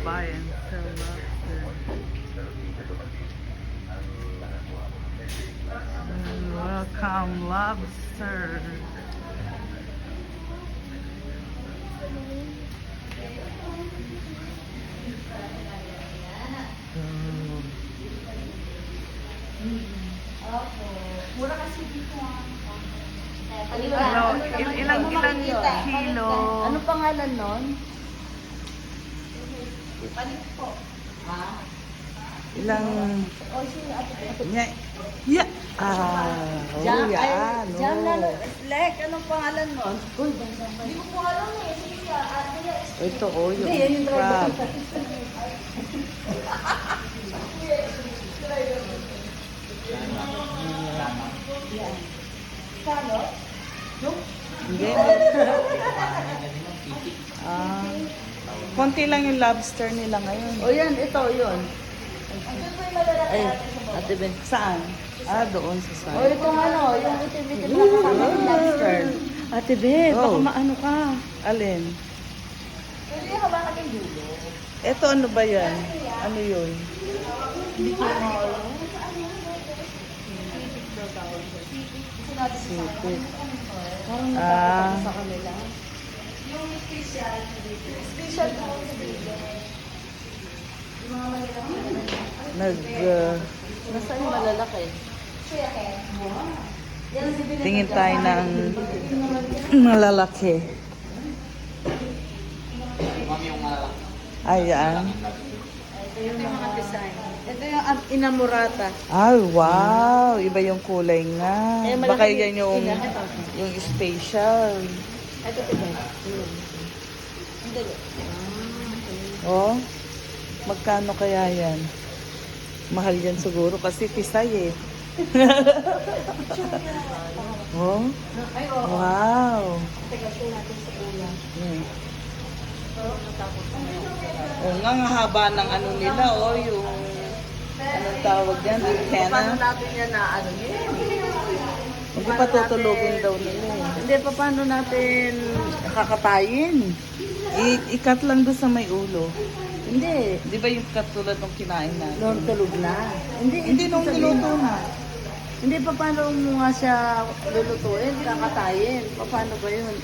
buy and sell lobster. And welcome lobster. Mura kasi dito ang Ilang kilo? Ano pangalan nun? Panik po. Ha? Ilang... O, sino ate? Yeah. Yeah. Yan. Diyan na, Lek, anong pangalan nun? Uy, hindi ko po alam eh. Sige, ate. Ito, yung Hindi, yan yung crab. Kano? Hindi. Konti lang yung lobster nila ngayon. O yan, ito, yun. Ay, ate Ben. Saan? Doon sa O side. itong ano, yung itim-itim na kasama ng lobster. Ate Ben, baka maano ka. Alin? Pwede ka ba natin dulo? Ito ano ba yan? Ano yun? Hindi ko alam. Sipit. Parang natakot Ah. sa kanila. Yung special po sa dito. Yung mga malalaki. Nasaan yung malalaki? Tingin tayo ng malalaki. Ayan. Ito yung mga design. Ito yung inamurata. Ay, wow. Iba yung kulay nga. Eh, Baka malaki yan yung special. Ito ito. Hindi. Oh, magkano kaya yan? Mahal yan siguro kasi pisay eh. Oh, Ay, oo. wow. Tagasin natin sa ulam. Oh, nga nga haba ng ano nila, yung anong tawag yan, Paano antenna. natin yan na ano yun? Hindi pa tutulogin daw nila eh. Hindi, paano natin kakatayin? I-cut lang doon sa may ulo. Hindi. Di ba yung katulad ng kinain natin? Noon tulog na. Hindi nung niluto na. Hindi, paano mo nga siya lulutuin, kakatayin? Paano ba yun?